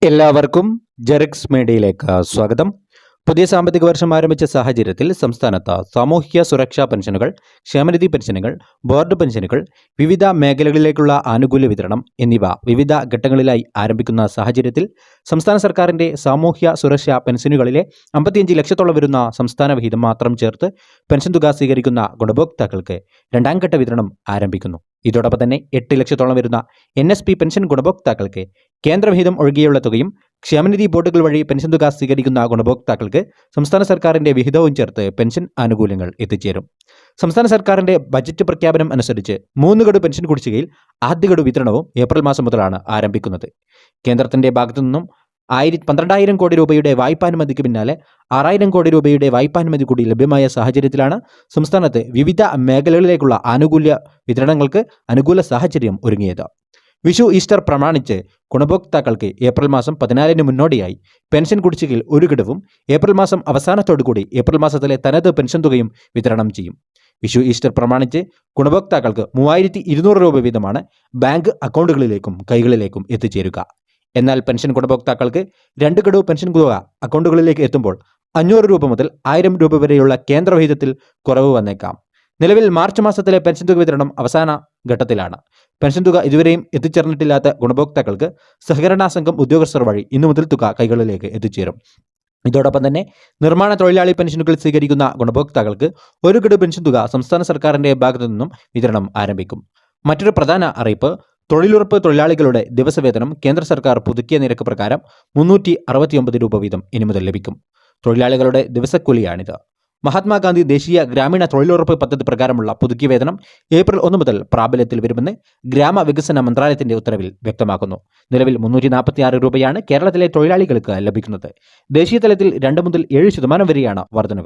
എല്ലാവർക്കും ജെറിക്സ് മീഡിയയിലേക്ക് സ്വാഗതം. പുതിയ സാമ്പത്തിക വർഷം ആരംഭിച്ച സാഹചര്യത്തിൽ സംസ്ഥാനത്ത് സാമൂഹിക സുരക്ഷാ പെൻഷനുകൾ, ക്ഷേമനിധി പെൻഷനുകൾ, ബോർഡ് പെൻഷനുകൾ, വിവിധ മേഖലകളിലേക്കുള്ള ആനുകൂല്യ വിതരണം എന്നിവ വിവിധ ഘട്ടങ്ങളിലായി ആരംഭിക്കുന്ന സാഹചര്യത്തിൽ സംസ്ഥാന സർക്കാരിൻ്റെ സാമൂഹ്യ സുരക്ഷാ പെൻഷനുകളിലെ 55 ലക്ഷത്തോളം വരുന്ന സംസ്ഥാന വിഹിതം മാത്രം ചേർത്ത് പെൻഷൻ തുക സ്വീകരിക്കുന്ന ഗുണഭോക്താക്കൾക്ക് രണ്ടാം ഘട്ട വിതരണം ആരംഭിക്കുന്നു. ഇതോടൊപ്പം തന്നെ 8 ലക്ഷത്തോളം വരുന്ന NSP പെൻഷൻ ഗുണഭോക്താക്കൾക്ക് കേന്ദ്രവിഹിതം ഒഴികെയുള്ള തുകയും, ക്ഷേമനിധി ബോർഡുകൾ വഴി പെൻഷൻ തുക സ്വീകരിക്കുന്ന ഗുണഭോക്താക്കൾക്ക് സംസ്ഥാന സർക്കാരിൻ്റെ വിഹിതവും ചേർത്ത് പെൻഷൻ ആനുകൂല്യങ്ങൾ എത്തിച്ചേരും. സംസ്ഥാന സർക്കാരിൻ്റെ ബജറ്റ് പ്രഖ്യാപനം അനുസരിച്ച് 3 ഗഡു പെൻഷൻ കുടിശ്ശികയിൽ ആദ്യ ഗഡു വിതരണവും ഏപ്രിൽ മാസം മുതലാണ് ആരംഭിക്കുന്നത്. കേന്ദ്രത്തിൻ്റെ ഭാഗത്തു നിന്നും 12,000 കോടി രൂപയുടെ വായ്പാനുമതിക്ക് പിന്നാലെ 6,000 കോടി രൂപയുടെ വായ്പാനുമതി കൂടി ലഭ്യമായ സാഹചര്യത്തിലാണ് സംസ്ഥാനത്ത് വിവിധ മേഖലകളിലേക്കുള്ള ആനുകൂല്യ വിതരണങ്ങൾക്ക് അനുകൂല സാഹചര്യം ഒരുങ്ങിയത്. വിഷു, ഈസ്റ്റർ പ്രമാണിച്ച് ഗുണഭോക്താക്കൾക്ക് ഏപ്രിൽ മാസം 14-ന് മുന്നോടിയായി പെൻഷൻ കുടിശ്ശികയിൽ 1 ഗഡുവും ഏപ്രിൽ മാസം അവസാനത്തോടുകൂടി ഏപ്രിൽ മാസത്തിലെ തനത് പെൻഷൻ തുകയും വിതരണം ചെയ്യും. വിഷു, ഈസ്റ്റർ പ്രമാണിച്ച് ഗുണഭോക്താക്കൾക്ക് 3,200 രൂപ വീതമാണ് ബാങ്ക് അക്കൗണ്ടുകളിലേക്കും കൈകളിലേക്കും എത്തിച്ചേരുക. എന്നാൽ പെൻഷൻ ഗുണഭോക്താക്കൾക്ക് 2 ഗഡു പെൻഷൻ തുക അക്കൗണ്ടുകളിലേക്ക് എത്തുമ്പോൾ 500 രൂപ മുതൽ 1000 രൂപ വരെയുള്ള കേന്ദ്രവിഹിതത്തിൽ കുറവ് വന്നേക്കാം. നിലവിൽ മാർച്ച് മാസത്തിലെ പെൻഷൻ തുക വിതരണം അവസാന ഘട്ടത്തിലാണ്. പെൻഷൻ തുക ഇതുവരെയും എത്തിച്ചേർന്നിട്ടില്ലാത്ത ഗുണഭോക്താക്കൾക്ക് സഹകരണ സംഘം ഉദ്യോഗസ്ഥർ വഴി ഇന്നു മുതൽ തുക കൈകളിലേക്ക് എത്തിച്ചേരും. ഇതോടൊപ്പം തന്നെ നിർമ്മാണ തൊഴിലാളി പെൻഷനുകൾ സ്വീകരിക്കുന്ന ഗുണഭോക്താക്കൾക്ക് 1 ഗഡു പെൻഷൻ തുക സംസ്ഥാന സർക്കാരിൻ്റെ ഭാഗത്തു നിന്നും വിതരണം ആരംഭിക്കും. മറ്റൊരു പ്രധാന അറിയിപ്പ്, തൊഴിലുറപ്പ് തൊഴിലാളികളുടെ ദിവസവേതനം കേന്ദ്ര സർക്കാർ പുതുക്കിയ നിരക്ക് പ്രകാരം 369 രൂപ വീതം ഇനി മുതൽ ലഭിക്കും. തൊഴിലാളികളുടെ ദിവസക്കൂലിയാണിത്. മഹാത്മാഗാന്ധി ദേശീയ ഗ്രാമീണ തൊഴിലുറപ്പ് പദ്ധതി പ്രകാരമുള്ള പുതുക്കിയ വേതനം ഏപ്രിൽ 1 മുതൽ പ്രാബല്യത്തിൽ വരുമെന്ന് ഗ്രാമവികസന മന്ത്രാലയത്തിന്റെ ഉത്തരവിൽ വ്യക്തമാക്കുന്നു. നിലവിൽ 346 രൂപയാണ് കേരളത്തിലെ തൊഴിലാളികൾക്ക് ലഭിക്കുന്നത്. ദേശീയ തലത്തിൽ 2 മുതൽ 7% വരെയാണ് വർധനവ്.